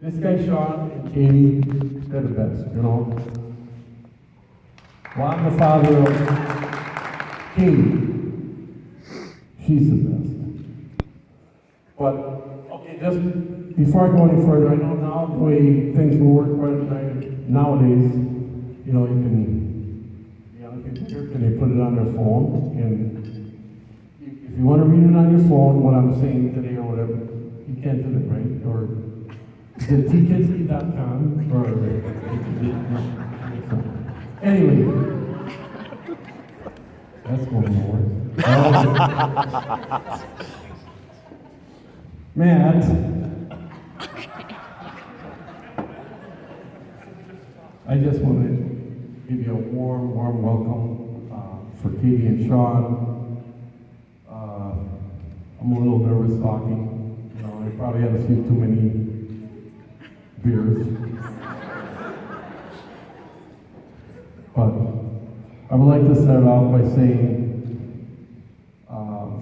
This guy, Sean and Katie, they're the best, you know. Well, I'm the father of Katie. She's the best. But, okay, just before I go any further, I know now the way things will work right nowadays, you know, you can, young kids here, can they put it on their phone? And if you want to read it on your phone, what I'm saying today or whatever, you can't do that, right? Or is it tkidsky.com or anyway, that's going nowhere. Matt, I just want to give you a warm welcome for Katie and Sean. I'm a little nervous talking. You know, I probably had a few too many beers. But I would like to start off by saying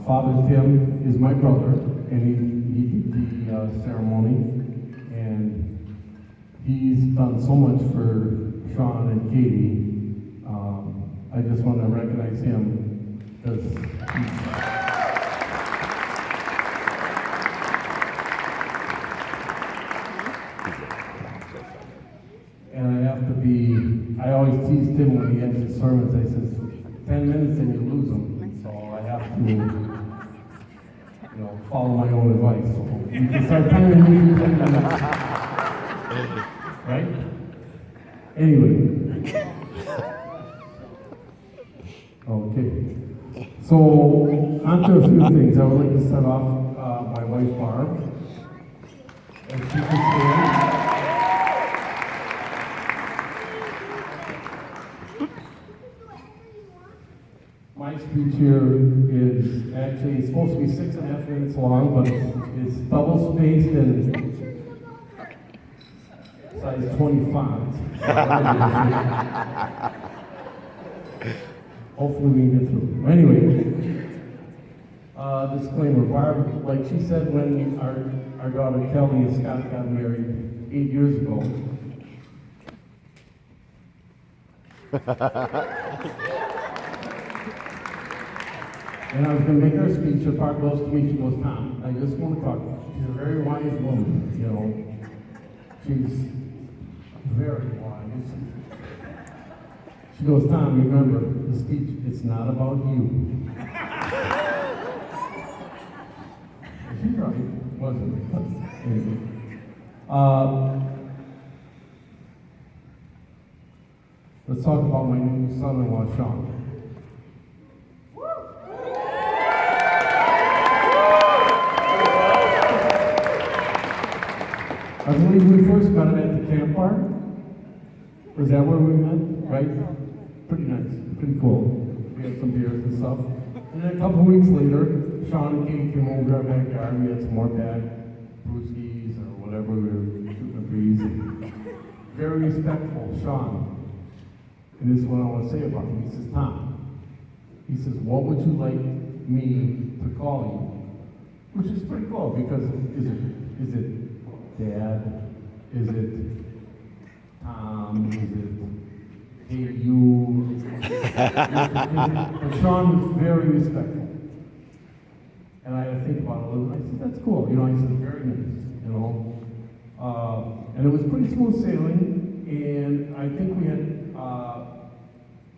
Father Tim is my brother, and he did the ceremony, and he's done so much for Sean and Katie. I just want to recognize him because and I always teased him when he ends his sermons. I says, 10 minutes and you lose him. So I have to, you know, follow my own advice. So you can start timing me for 10 minutes. Right? Anyway. Okay. So, on to a few things. I would like to start off my wife, Barb. As she can stand. My speech here is actually, it's supposed to be 6.5 minutes long, but it's double spaced and size 20 font. Hopefully we can get through. Anyway, disclaimer, Barb, like she said when our daughter Kelly and Scott got married 8 years ago. And I was going to make her a speech, her part goes to me, she goes, Tom, I just want to talk. She's a very wise woman, you know. She's very wise. She goes, Tom, remember, the speech, it's not about you. She's right, wasn't it? Anyway. Let's talk about my new son-in-law, Sean. I believe we first met at the camp bar. Was that where we met? Right? Pretty nice, pretty cool. We had some beers and stuff. And then a couple weeks later, Sean and Katie came over to our backyard. We had some more brewskis or whatever. We were shooting a breeze. Very respectful, Sean. And this is what I want to say about him. He says, Tom, he says, what would you like me to call you? Which is pretty cool because is it Dad? Is it Tom? Is it hey you? But Sean was very respectful. And I had to think about it a little. I said, that's cool. You know, I said, very nice, you know. And it was pretty smooth sailing. And I think we had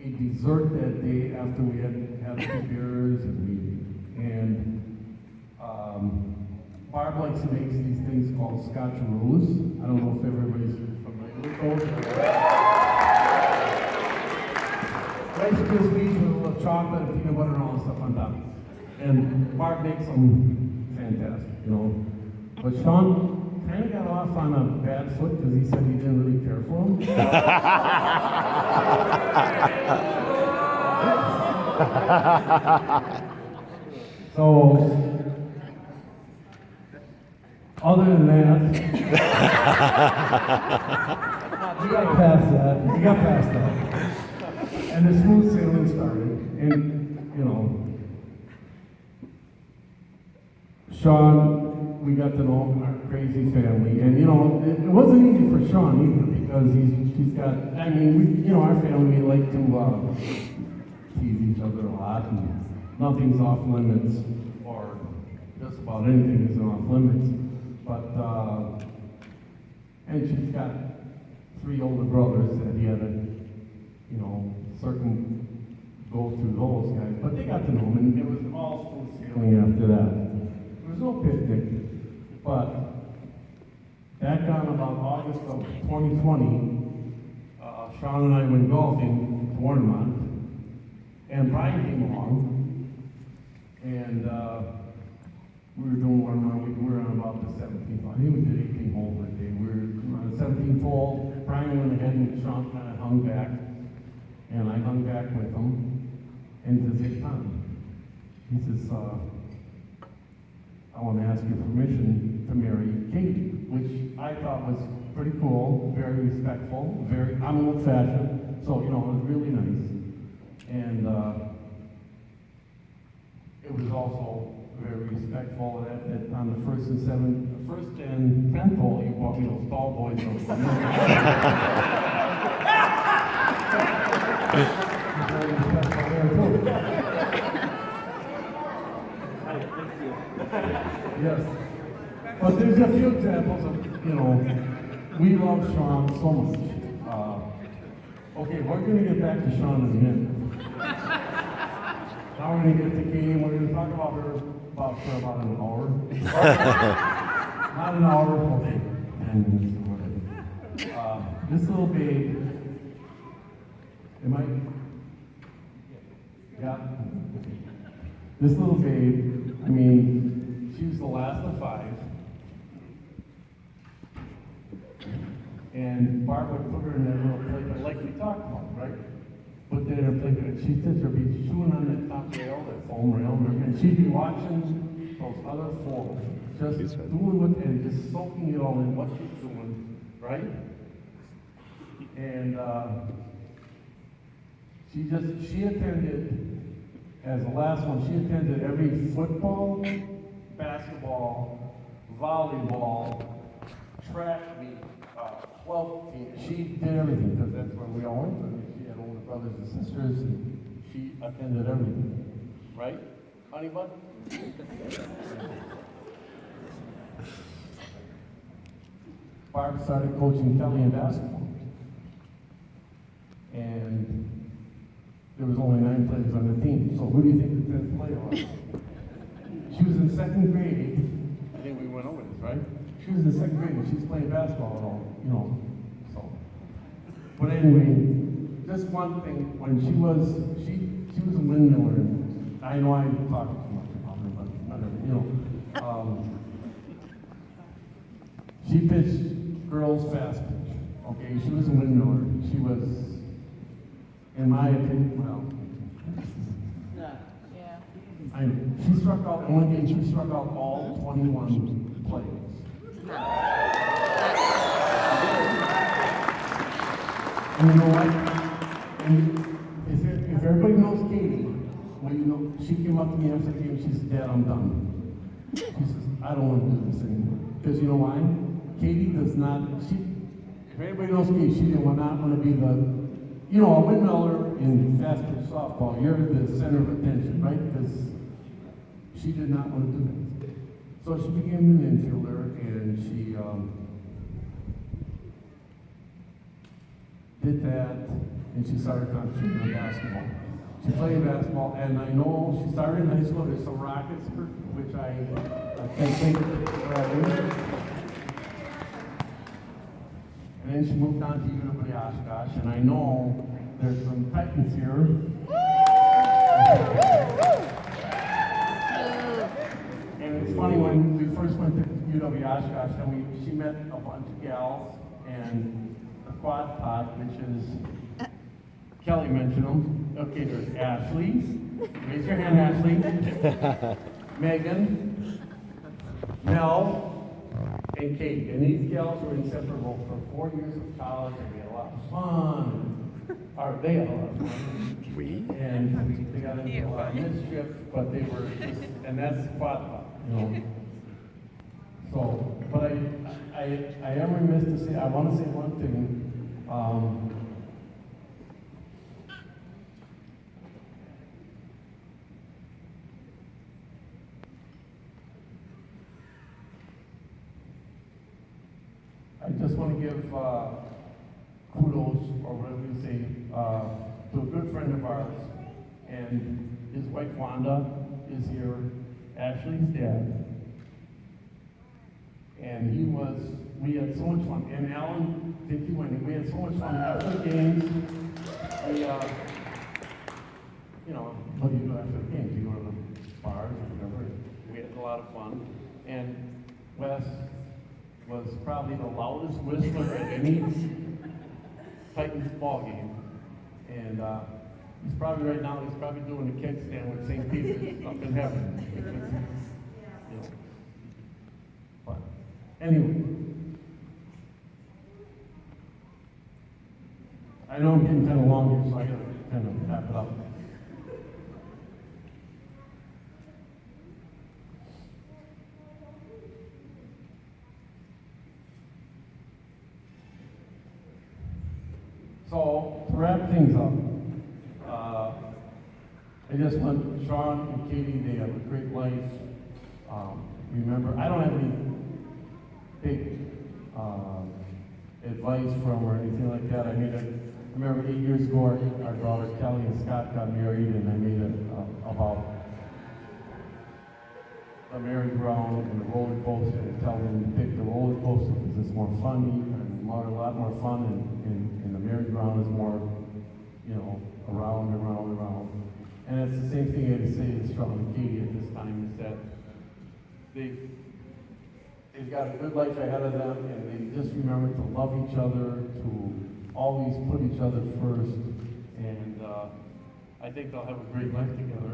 a dessert that day after we had a few beers and Barb likes to make these things called scotcheroos. I don't know if everybody's familiar with those. Rice Krispies with a little chocolate and peanut butter and all that stuff on top. And Barb makes them fantastic, you know. But Sean kind of got off on a bad foot because he said he didn't really care for them. So, other than that, you got past that. And the smooth sailing started. And, you know, Sean we got to know our crazy family, and you know, it wasn't easy for Sean either because she's got. I mean, our family like to tease each other a lot, and nothing's off limits, or just about anything isn't off limits. But and she's got 3 older brothers that he had to, go through those guys. But they got to know him, and it was all smooth sailing after that. There was no picnic, but back on about August of 2020, Sean and I went golfing to Warnemont, and Brian came along, and we were doing Warnemont. We were on about the 17th hole. I think we did 18 holes that day. We were on the 17th hole. Brian went ahead and Sean kind of hung back, and I hung back with him. And he says, "Hey, Tom," he says, "I want to ask your permission to marry Katie," which I thought was pretty cool, very respectful, I'm old-fashioned, so, it was really nice. And it was also very respectful that on the first and 10th hole, you bought me those tall boys. Very respectful there, too. Yes. But there's a few examples of, we love Sean so much. Okay, we're going to get back to Sean in a minute. Now we're going to get to Katie, and we're going to talk about her for about an hour. Not an hour, okay, 10 minutes or whatever. This little babe, yeah. This little babe, she was the last of 5. And Barbara put her in that little plate, like we talked about, right? Put that in her plate, and she'd sit there, be chewing on that top rail, that foam rail, and she'd be watching those other 4, just doing what, and just soaking it all in, what she's doing, right? And she attended, as the last one, she attended every football, basketball, volleyball, track meet, club team. She did everything because that's where we all went. She had older brothers and sisters, and she attended everything. Right, honey bun? Barb started coaching Kelly in basketball, and there was only 9 players on the team. So who do you think the 10th player was? She was in 2nd grade. I think we went over this, right? She was in 2nd grade and she's playing basketball and all, so. But anyway, just one thing, when she was a windmiller, and I know I talk too much about her, but whatever, she pitched girls fast pitch, okay? She was a windmiller. She was, in my opinion, she struck out, one game she struck out all 21 players. And you know what? And if everybody knows Katie, she came up to me after the game, she said, "Dad, I'm done." She says, "I don't want to do this anymore." Because you know why? Katie does not, if anybody knows Katie, she did not want to be a windmiller in fast pitch softball, you're the center of attention, right? Because she did not want to do that. So she became an infielder, and she did that, and she started concentrating on basketball. She played basketball, and I know she started in high school. There's some Rockets, which I can't think of where I live. And then she moved on to UW Oshkosh, and I know there's some Titans here. And it's funny, when we first went to UW Oshkosh, and she met a bunch of gals, and the quad pod, which is, Kelly mentioned them. Okay, there's Ashley. Raise your hand, Ashley. Megan, Mel, and Kate. And these gals were inseparable for 4 years of college, and we had a lot of fun. Or they had a lot of fun. And they got into a lot of mischief, but they were just, and that's quad pod, So, but I am remiss to say, I want to say one thing. I just want to give kudos, or whatever you say, to a good friend of ours, and his wife Wanda is here, Ashley's dad. And we had so much fun. And Alan, thank you, Wendy, we had so much fun after the games. We, what do you do after the games? You go to the bars or whatever. We had a lot of fun. And Wes was probably the loudest whistler at any Titans ball game. And he's probably right now, he's probably doing a kickstand with St. Peter's up in heaven. Because, but anyway, I know I'm getting kind of long here, so I gotta kind of wrap it up. So, to wrap things up, I just want Sean and Katie, they have a great life. Remember, I don't have any big advice from or anything like that. I mean, I remember 8 years ago, our daughters Kelly and Scott got married, and I made it about the merry-go-round and the roller coaster, and tell them to pick the roller coaster because it's more funny and a lot more fun, and the merry-go-round is more, around and around and around. And it's the same thing I had to say to Sean and Katie at this time, is that they've got a good life ahead of them, and they just remember to love each other, to always put each other first, and I think they'll have a great life together.